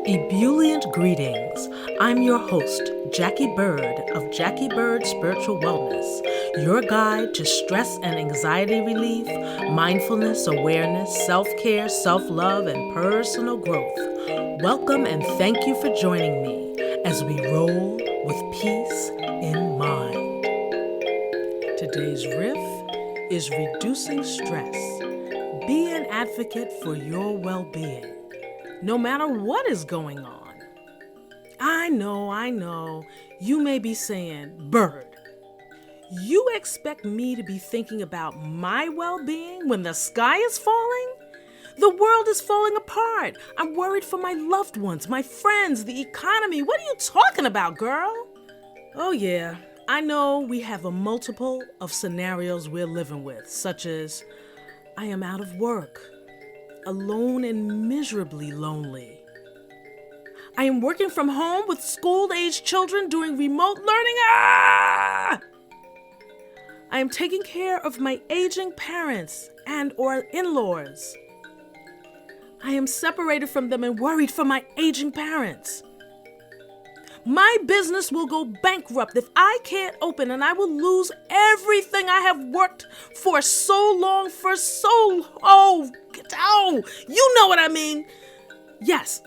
Ebullient greetings. I'm your host, Jacquie Bird of Jacquie Bird Spiritual Wellness, your guide to stress and anxiety relief, mindfulness, awareness, self-care, self-love, and personal growth. Welcome and thank you for joining me as we roll with peace in mind. Today's riff is reducing stress. Be an advocate for your well-being, no matter what is going on. I know, you may be saying, Bird, you expect me to be thinking about my well-being when the sky is falling? The world is falling apart. I'm worried for my loved ones, my friends, the economy. What are you talking about, girl? Oh yeah, I know we have a multiple of scenarios we're living with, such as, I am out of work, alone and miserably lonely. I am working from home with school-aged children doing remote learning. I am taking care of my aging parents and or in-laws. I am separated from them and worried for my aging parents. My business will go bankrupt if I can't open, and I will lose everything I have worked for so long, you know what I mean. Yes,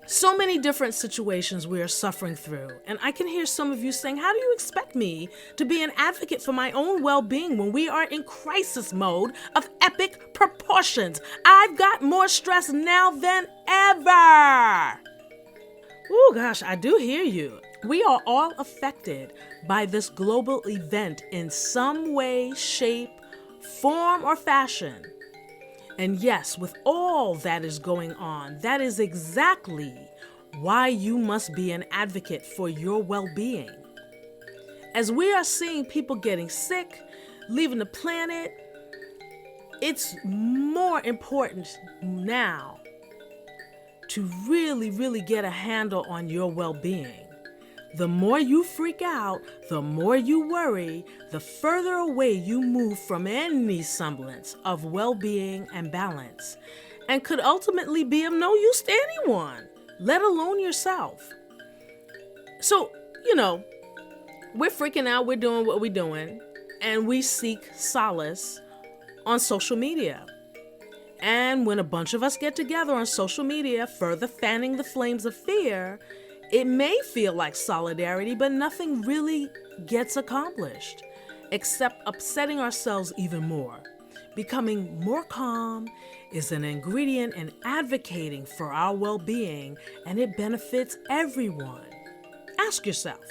so many different situations we are suffering through, and I can hear some of you saying, how do you expect me to be an advocate for my own well-being when we are in crisis mode of epic proportions? I've got more stress now than ever. Oh gosh, I do hear you. We are all affected by this global event in some way, shape, form, or fashion. And yes, with all that is going on, that is exactly why you must be an advocate for your well-being. As we are seeing people getting sick, leaving the planet, it's more important now to really get a handle on your well-being. The more you freak out, the more you worry, the further away you move from any semblance of well-being and balance, and could ultimately be of no use to anyone, let alone yourself. So, we're freaking out, we're doing what we're doing, and we seek solace on social media. And when a bunch of us get together on social media, further fanning the flames of fear, it may feel like solidarity, but nothing really gets accomplished, except upsetting ourselves even more. Becoming more calm is an ingredient in advocating for our well-being, and it benefits everyone. Ask yourself,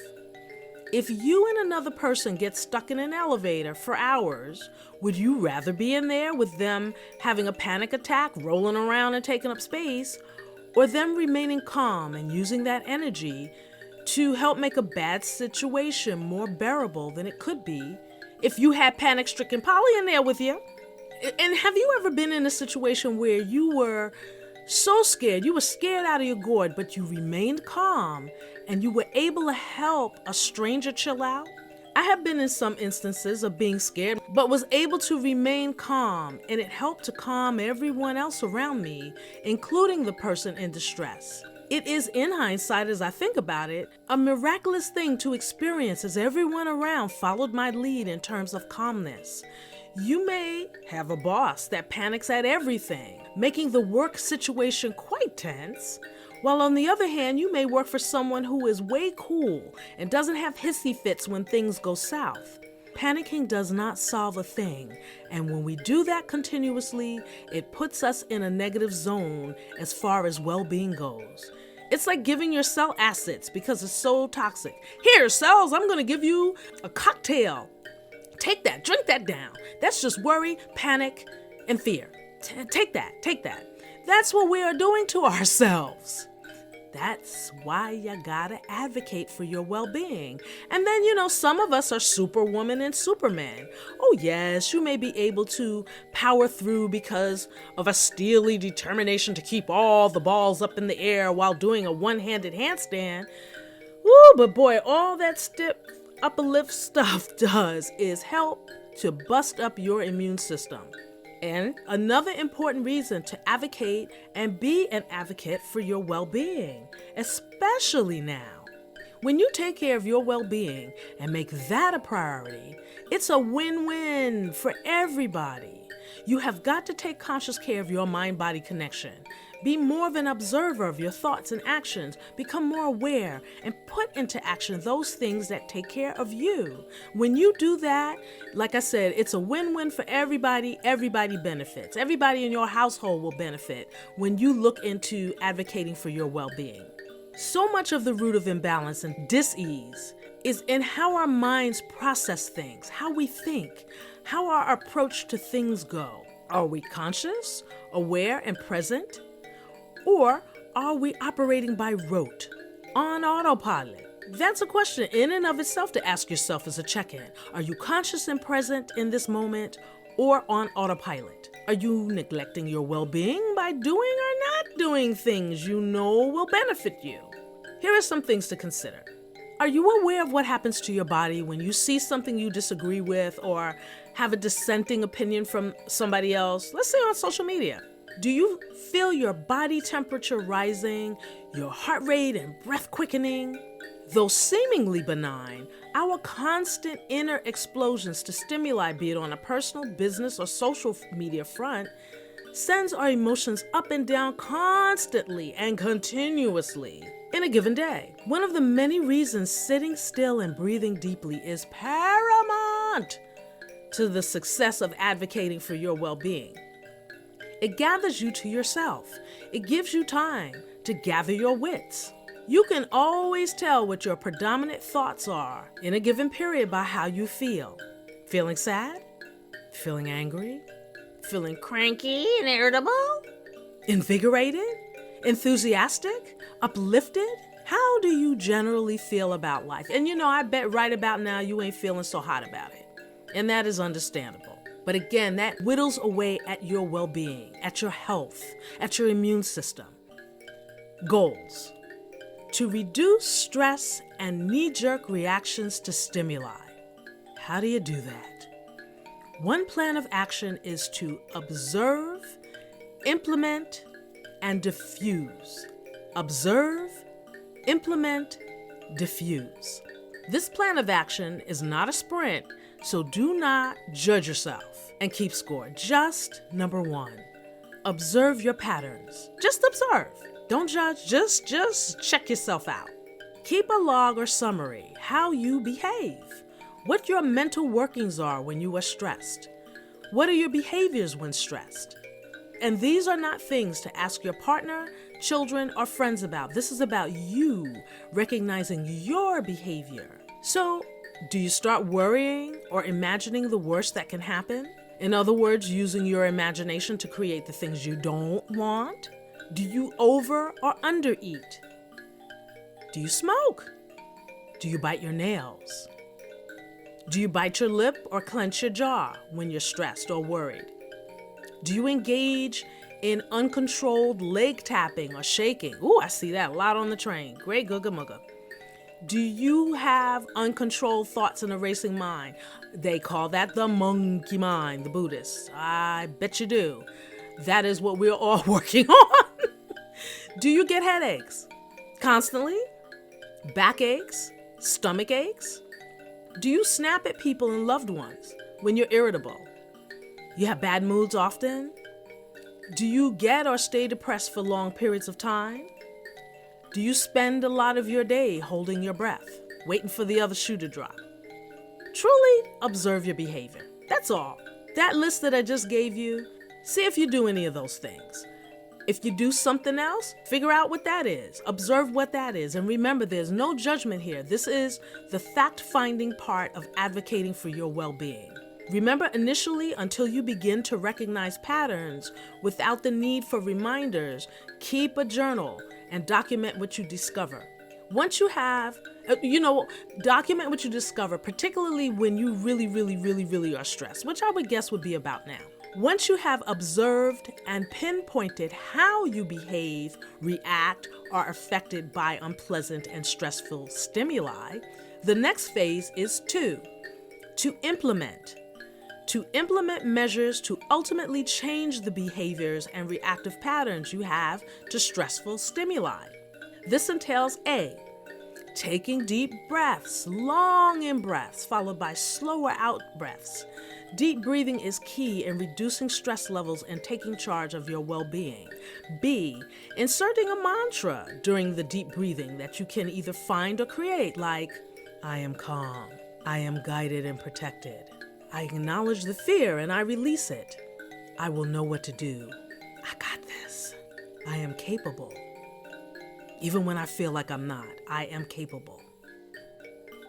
if you and another person get stuck in an elevator for hours, would you rather be in there with them having a panic attack, rolling around and taking up space, or them remaining calm and using that energy to help make a bad situation more bearable than it could be if you had panic-stricken Polly in there with you? And have you ever been in a situation where you were so scared, you were scared out of your gourd, but you remained calm and you were able to help a stranger chill out? I have been in some instances of being scared, but was able to remain calm, and it helped to calm everyone else around me, including the person in distress. It is, in hindsight, as I think about it, a miraculous thing to experience as everyone around followed my lead in terms of calmness. You may have a boss that panics at everything, making the work situation quite tense, while on the other hand, you may work for someone who is way cool and doesn't have hissy fits when things go south. Panicking does not solve a thing, and when we do that continuously, it puts us in a negative zone as far as well-being goes. It's like giving your cell acids because it's so toxic. Here, cells, I'm going to give you a cocktail. Take that, drink that down. That's just worry, panic, and fear. Take that. That's what we are doing to ourselves. That's why you gotta advocate for your well-being. And then, some of us are Superwoman and Superman. Oh yes, you may be able to power through because of a steely determination to keep all the balls up in the air while doing a one-handed handstand. Woo, but boy, all that stiff upper lift stuff does is help to bust up your immune system. And another important reason to advocate and be an advocate for your well-being, especially now. When you take care of your well-being and make that a priority, it's a win-win for everybody. You have got to take conscious care of your mind-body connection. Be more of an observer of your thoughts and actions. Become more aware and put into action those things that take care of you. When you do that, like I said, it's a win-win for everybody. Everybody benefits. Everybody in your household will benefit when you look into advocating for your well-being. So much of the root of imbalance and dis-ease is in how our minds process things, how we think, how our approach to things go. Are we conscious, aware, and present? Or are we operating by rote, on autopilot? That's a question in and of itself to ask yourself as a check-in. Are you conscious and present in this moment or on autopilot? Are you neglecting your well-being by doing or not doing things you know will benefit you? Here are some things to consider. Are you aware of what happens to your body when you see something you disagree with or have a dissenting opinion from somebody else, let's say on social media? Do you feel your body temperature rising, your heart rate and breath quickening? Though seemingly benign, our constant inner explosions to stimuli, be it on a personal, business, or social media front, sends our emotions up and down constantly and continuously in a given day. One of the many reasons sitting still and breathing deeply is paramount to the success of advocating for your well-being. It gathers you to yourself. It gives you time to gather your wits. You can always tell what your predominant thoughts are in a given period by how you feel. Feeling sad? Feeling angry? Feeling cranky and irritable? Invigorated? Enthusiastic? Uplifted? How do you generally feel about life? And I bet right about now you ain't feeling so hot about it. And that is understandable. But again, that whittles away at your well-being, at your health, at your immune system. Goals: to reduce stress and knee-jerk reactions to stimuli. How do you do that? One plan of action is to observe, implement, and diffuse. Observe, implement, diffuse. This plan of action is not a sprint, so do not judge yourself and keep score. Just number one, observe your patterns. Just observe. Don't judge, just check yourself out. Keep a log or summary, how you behave, what your mental workings are when you are stressed. What are your behaviors when stressed? And these are not things to ask your partner, children, or friends about. This is about you recognizing your behavior. So, do you start worrying or imagining the worst that can happen? In other words, using your imagination to create the things you don't want? Do you over or undereat? Do you smoke? Do you bite your nails? Do you bite your lip or clench your jaw when you're stressed or worried? Do you engage in uncontrolled leg tapping or shaking? Ooh, I see that a lot on the train. Great googa mugga. Do you have uncontrolled thoughts in a racing mind? They call that the monkey mind, the Buddhists. I bet you do. That is what we're all working on. Do you get headaches constantly? Backaches? Stomach aches? Do you snap at people and loved ones when you're irritable? You have bad moods often? Do you get or stay depressed for long periods of time? Do you spend a lot of your day holding your breath, waiting for the other shoe to drop? Truly observe your behavior. That's all. That list that I just gave you, see if you do any of those things. If you do something else, figure out what that is. Observe what that is. And remember, there's no judgment here. This is the fact-finding part of advocating for your well-being. Remember, initially, until you begin to recognize patterns without the need for reminders, keep a journal and document what you discover. Once you have, document what you discover, particularly when you really are stressed, which I would guess would be about now. Once you have observed and pinpointed how you behave, react, or are affected by unpleasant and stressful stimuli, the next phase is to implement. to implement measures to ultimately change the behaviors and reactive patterns you have to stressful stimuli. This entails A, taking deep breaths, long in breaths, followed by slower out breaths. Deep breathing is key in reducing stress levels and taking charge of your well-being. B, inserting a mantra during the deep breathing that you can either find or create, like, I am calm, I am guided and protected. I acknowledge the fear and I release it. I will know what to do. I got this. I am capable. Even when I feel like I'm not, I am capable.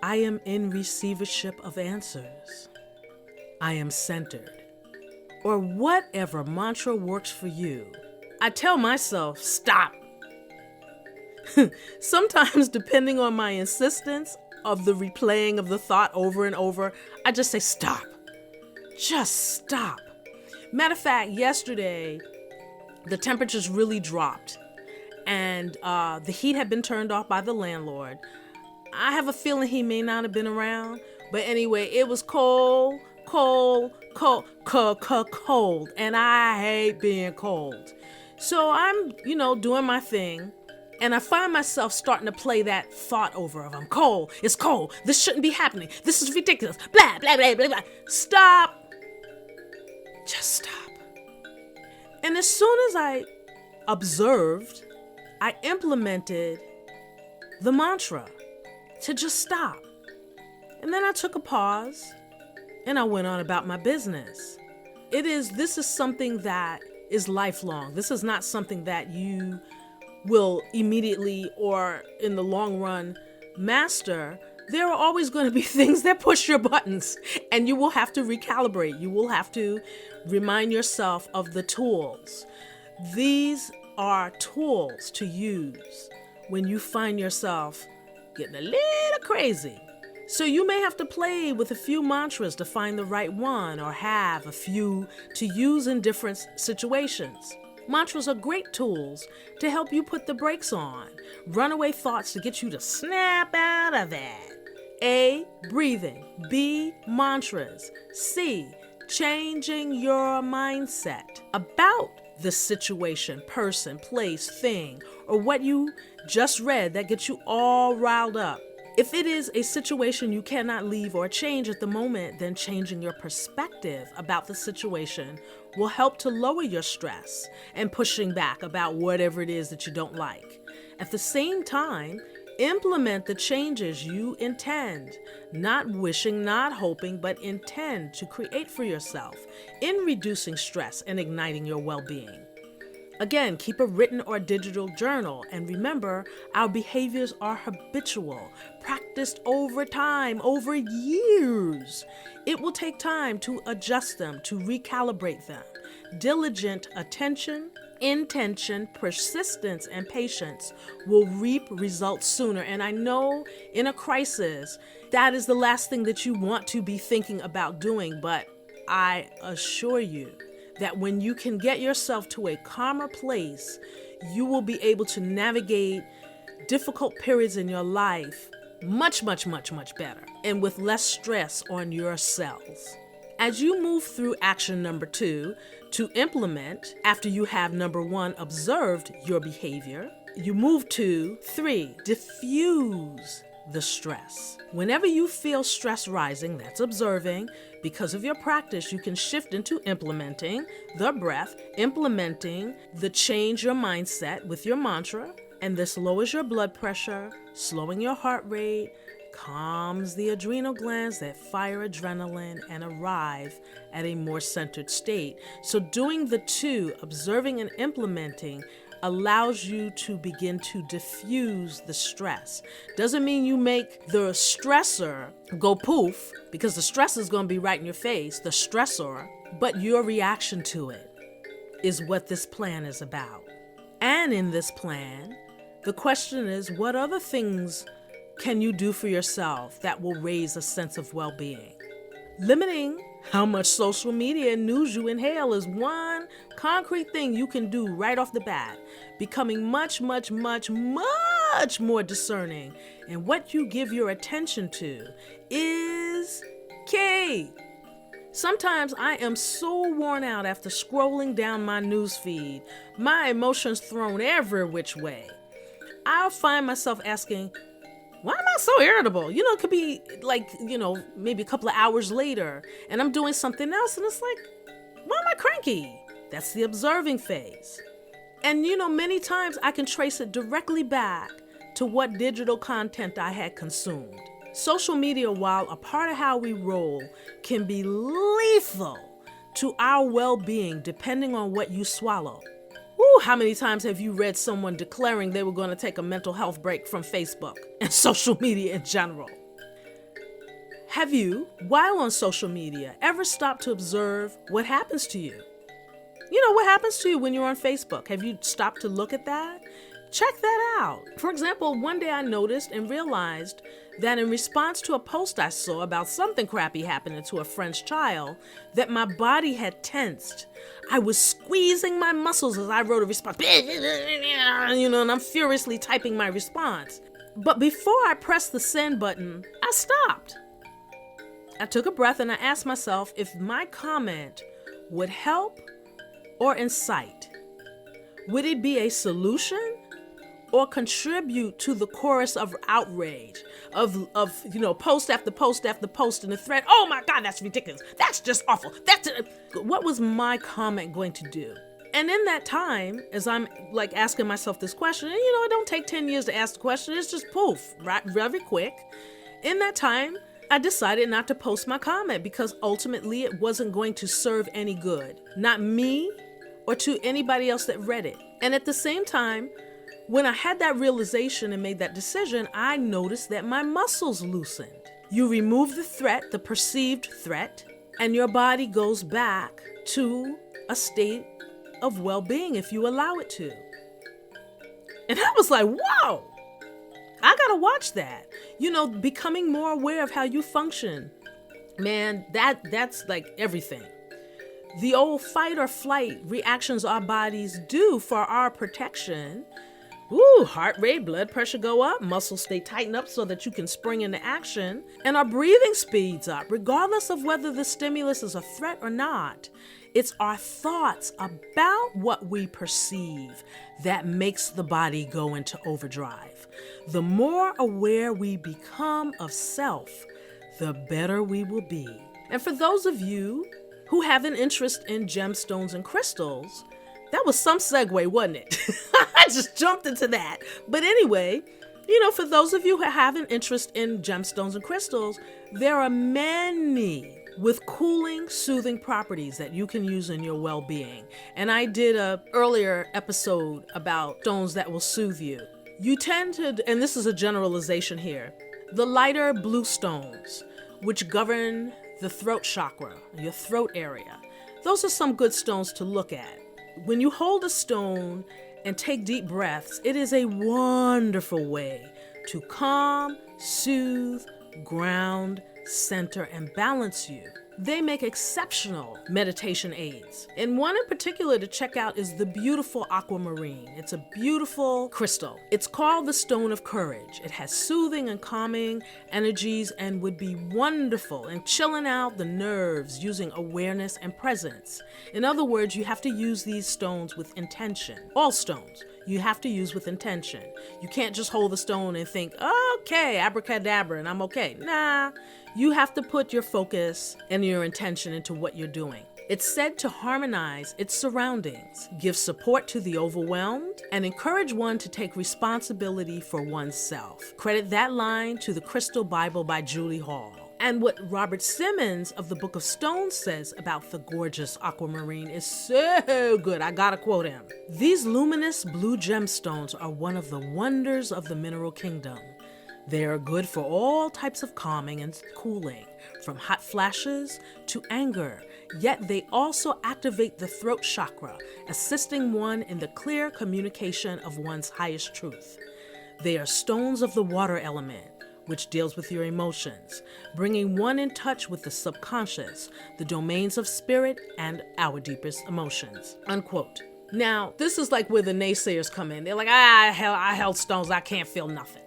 I am in receivership of answers. I am centered. Or whatever mantra works for you. I tell myself, stop. Sometimes, depending on my insistence of the replaying of the thought over and over, I just say, stop. Just stop. Matter of fact, yesterday, the temperatures really dropped. And the heat had been turned off by the landlord. I have a feeling he may not have been around. But anyway, it was cold. And I hate being cold. So I'm, doing my thing. And I find myself starting to play that thought over of, I'm cold. It's cold. This shouldn't be happening. This is ridiculous. Blah, blah, blah, blah, blah. Stop. Just stop. And as soon as I observed, I implemented the mantra to just stop. And then I took a pause and I went on about my business. This is something that is lifelong. This is not something that you will immediately or in the long run master. There are always going to be things that push your buttons and you will have to recalibrate. You will have to remind yourself of the tools. These are tools to use when you find yourself getting a little crazy. So you may have to play with a few mantras to find the right one or have a few to use in different situations. Mantras are great tools to help you put the brakes on, runaway thoughts to get you to snap out of that. A, breathing. B, mantras. C, changing your mindset about the situation, person, place, thing, or what you just read that gets you all riled up. If it is a situation you cannot leave or change at the moment, then changing your perspective about the situation will help to lower your stress and pushing back about whatever it is that you don't like. At the same time, implement the changes you intend, not wishing, not hoping, but intend to create for yourself in reducing stress and igniting your well-being. Again, keep a written or digital journal, and remember, our behaviors are habitual, practiced over time, over years. It will take time to adjust them, to recalibrate them. Diligent attention, intention, persistence, and patience will reap results sooner. And I know in a crisis, that is the last thing that you want to be thinking about doing, but I assure you, that when you can get yourself to a calmer place, you will be able to navigate difficult periods in your life much better and with less stress on your cells. As you move through action number 2 to implement after you have number 1 observed your behavior, you move to 3, diffuse the stress. Whenever you feel stress rising, that's observing. Because of your practice, you can shift into implementing the breath, implementing the change your mindset with your mantra, and this lowers your blood pressure, slowing your heart rate, calms the adrenal glands that fire adrenaline and arrive at a more centered state. So doing the 2, observing and implementing, allows you to begin to diffuse the stress. Doesn't mean you make the stressor go poof, because the stress is going to be right in your face, the stressor, but your reaction to it is what this plan is about. And in this plan, the question is, what other things can you do for yourself that will raise a sense of well-being? Limiting how much social media and news you inhale is one concrete thing you can do right off the bat. Becoming much more discerning in what you give your attention to is key. Sometimes I am so worn out after scrolling down my news feed, my emotions thrown every which way. I'll find myself asking, why am I so irritable? It could be like, maybe a couple of hours later and I'm doing something else and it's like, why am I cranky? That's the observing phase. And many times I can trace it directly back to what digital content I had consumed. Social media, while a part of how we roll, can be lethal to our well-being depending on what you swallow. Ooh, how many times have you read someone declaring they were going to take a mental health break from Facebook and social media in general? Have you, while on social media, ever stopped to observe what happens to you? What happens to you when you're on Facebook? Have you stopped to look at that? Check that out. For example, one day I noticed and realized that in response to a post I saw about something crappy happening to a friend's child, that my body had tensed. I was squeezing my muscles as I wrote a response, and I'm furiously typing my response. But before I pressed the send button, I stopped. I took a breath and I asked myself if my comment would help or incite. Would it be a solution or contribute to the chorus of outrage of post after post after post in the thread? Oh my God, that's ridiculous. That's just awful. What was my comment going to do? And in that time, as I'm asking myself this question, and it don't take 10 years to ask the question, it's just poof, right, very quick. In that time, I decided not to post my comment because ultimately it wasn't going to serve any good, not me or to anybody else that read it. And at the same time, when I had that realization and made that decision, I noticed that my muscles loosened. You remove the threat, the perceived threat, and your body goes back to a state of well-being if you allow it to. And I was like, whoa, I gotta watch that. Becoming more aware of how you function. Man, that's like everything. The old fight or flight reactions our bodies do for our protection. Ooh, heart rate, blood pressure go up, muscles stay tightened up so that you can spring into action, and our breathing speeds up, regardless of whether the stimulus is a threat or not. It's our thoughts about what we perceive that makes the body go into overdrive. The more aware we become of self, the better we will be. And for those of you who have an interest in gemstones and crystals, that was some segue, wasn't it? I just jumped into that. But anyway, for those of you who have an interest in gemstones and crystals, there are many with cooling, soothing properties that you can use in your well-being. And I did an earlier episode about stones that will soothe you. You tend to, and this is a generalization here, the lighter blue stones, which govern the throat chakra, your throat area. Those are some good stones to look at. When you hold a stone and take deep breaths, it is a wonderful way to calm, soothe, ground, center, and balance you. They make exceptional meditation aids. And one in particular to check out is the beautiful aquamarine. It's a beautiful crystal. It's called the Stone of Courage. It has soothing and calming energies and would be wonderful in chilling out the nerves using awareness and presence. In other words, you have to use these stones with intention. All stones you have to use with intention. You can't just hold the stone and think, okay, abracadabra, and I'm okay. Nah, you have to put your focus and your intention into what you're doing. It's said to harmonize its surroundings, give support to the overwhelmed, and encourage one to take responsibility for oneself. Credit that line to the Crystal Bible by Julie Hall. And what Robert Simmons of the Book of Stones says about the gorgeous aquamarine is so good. I gotta quote him. These luminous blue gemstones are one of the wonders of the mineral kingdom. They are good for all types of calming and cooling, from hot flashes to anger, yet they also activate the throat chakra, assisting one in the clear communication of one's highest truth. They are stones of the water element, which deals with your emotions, bringing one in touch with the subconscious, the domains of spirit, and our deepest emotions, unquote. Now, this is like where the naysayers come in. They're like, I held stones, I can't feel nothing.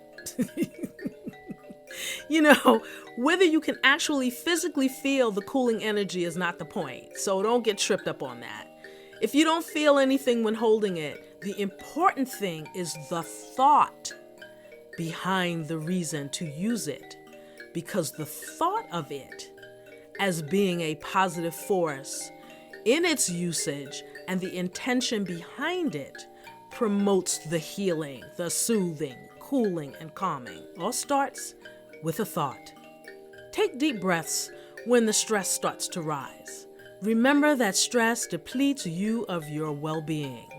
Whether you can actually physically feel the cooling energy is not the point. So don't get tripped up on that. If you don't feel anything when holding it, the important thing is the thought behind the reason to use it. Because the thought of it as being a positive force in its usage and the intention behind it promotes the healing, the soothing, cooling, and calming. All starts with a thought. Take deep breaths when the stress starts to rise. Remember that stress depletes you of your well-being.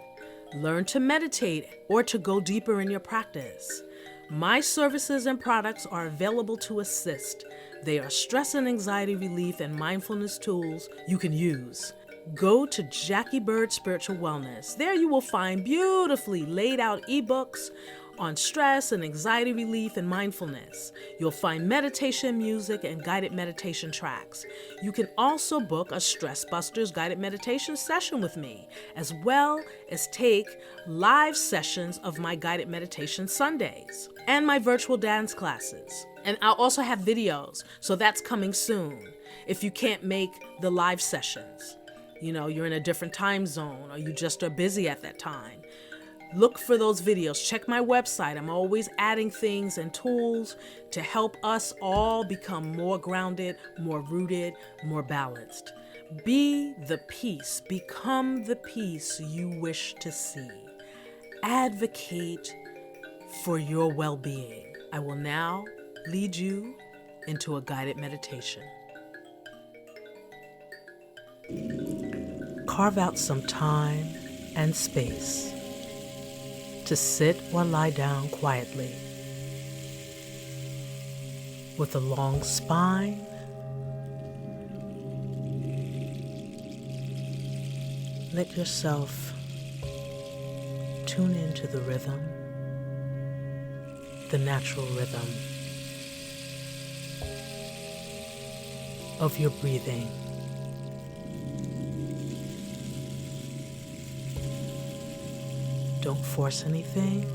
Learn to meditate or to go deeper in your practice. My services and products are available to assist. They are stress and anxiety relief and mindfulness tools you can use. Go to Jacquie Bird Spiritual Wellness. There you will find beautifully laid out ebooks on stress and anxiety relief and mindfulness. You'll find meditation music and guided meditation tracks. You can also book a StressBusters Guided Meditation session with me, as well as take live sessions of my guided meditation Sundays and my virtual dance classes. And I'll also have videos, so that's coming soon. If you can't make the live sessions, you're in a different time zone or you just are busy at that time, look for those videos. Check my website. I'm always adding things and tools to help us all become more grounded, more rooted, more balanced. Be the peace. Become the peace you wish to see. Advocate for your well-being. I will now lead you into a guided meditation. Carve out some time and space to sit or lie down quietly with a long spine, let yourself tune into the rhythm, the natural rhythm of your breathing. Don't force anything.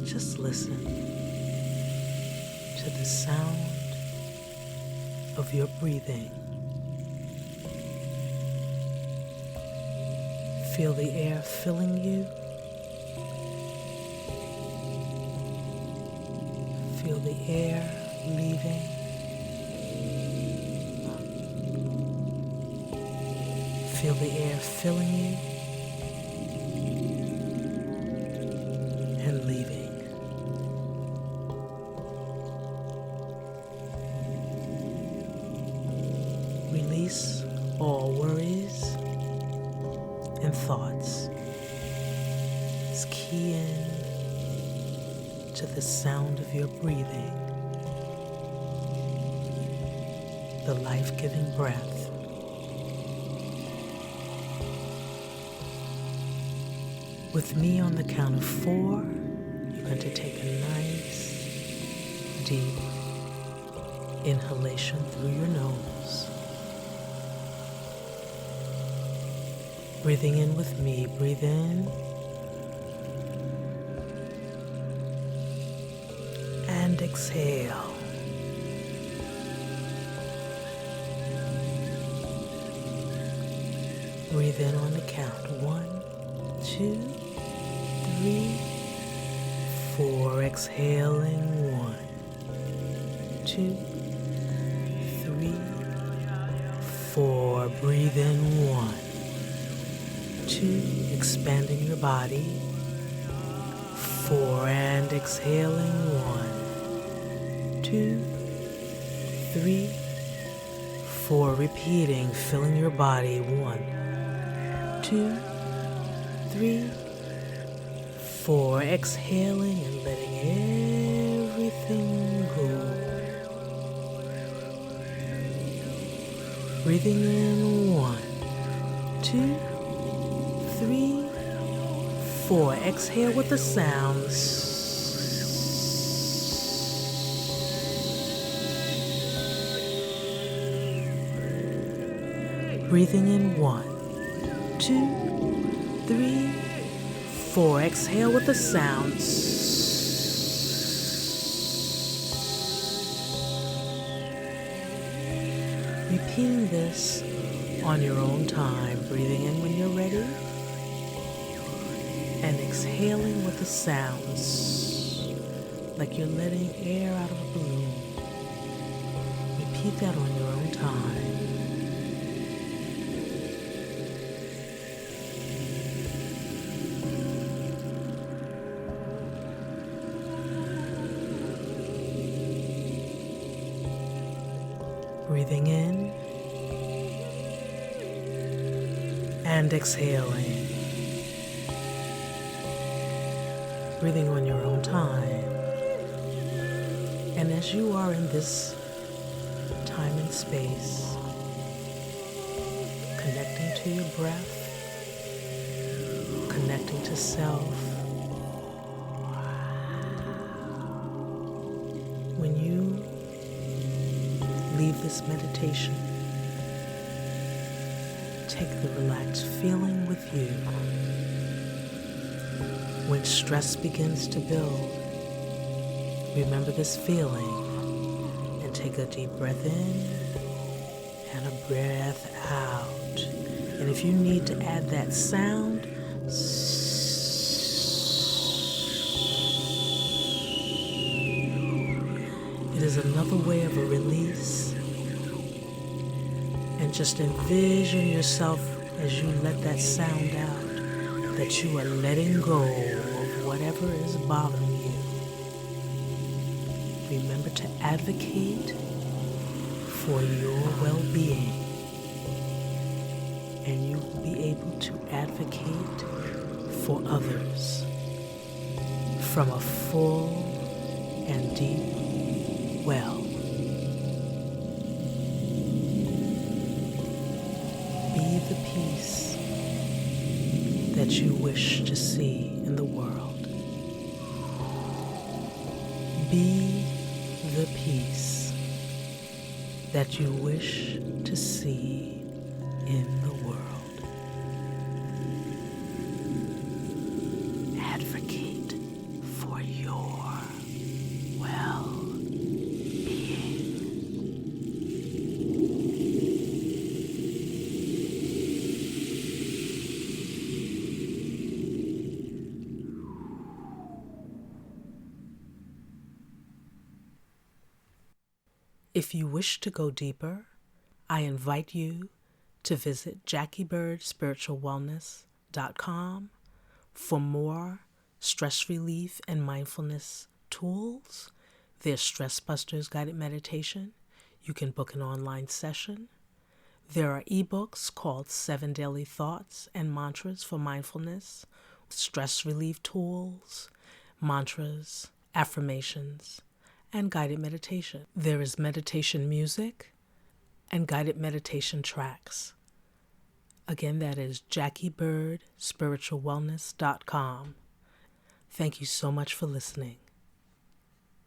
Just listen to the sound of your breathing. Feel the air filling you. Feel the air leaving. Feel the air filling you and leaving. Release all worries and thoughts. Just key in to the sound of your breathing, the life-giving breath. With me on the count of 4, you're going to take a nice, deep inhalation through your nose. Breathing in with me, breathe in. And exhale. Breathe in on the count. 1, 2, 3, 4. Exhaling. 1, 2, 3, 4. Breathe in. 1, 2. Expanding your body. 4 and exhaling. 1, 2, 3, 4. Repeating, filling your body. 1, 2, 3, 4. Exhaling and letting everything go. Breathing in. 1, 2, 3, 4. Exhale with the sounds. Breathing in. 1, 2, 3, 4. Exhale with the sounds. repeating this on your own time, breathing in when you're ready, and exhaling with the sounds, like you're letting air out of a balloon. Repeat that on your own time. Breathing in and exhaling. Breathing on your own time. And as you are in this time and space, connecting to your breath, connecting to self, when you leave this meditation, take the relaxed feeling with you. When stress begins to build, remember this feeling and take a deep breath in and a breath out. And if you need to add that sound, it is another way of a release. And just envision yourself as you let that sound out, that you are letting go of whatever is bothering you. Remember to advocate for your well-being, and you will be able to advocate for others from a full and deep well. Be the peace that you wish to see in the world. Be the peace that you wish to see in the world. Advocate for your well-being. If you wish to go deeper, I invite you to visit JacquieBirdSpiritualWellness.com for more stress relief and mindfulness tools. There's StressBusters Guided Meditation. You can book an online session. There are ebooks called 7 Daily Thoughts and Mantras for Mindfulness, stress relief tools, mantras, affirmations, and guided meditation. There is meditation music and guided meditation tracks. Again, that is JacquieBirdSpiritualWellness.com. Thank you so much for listening.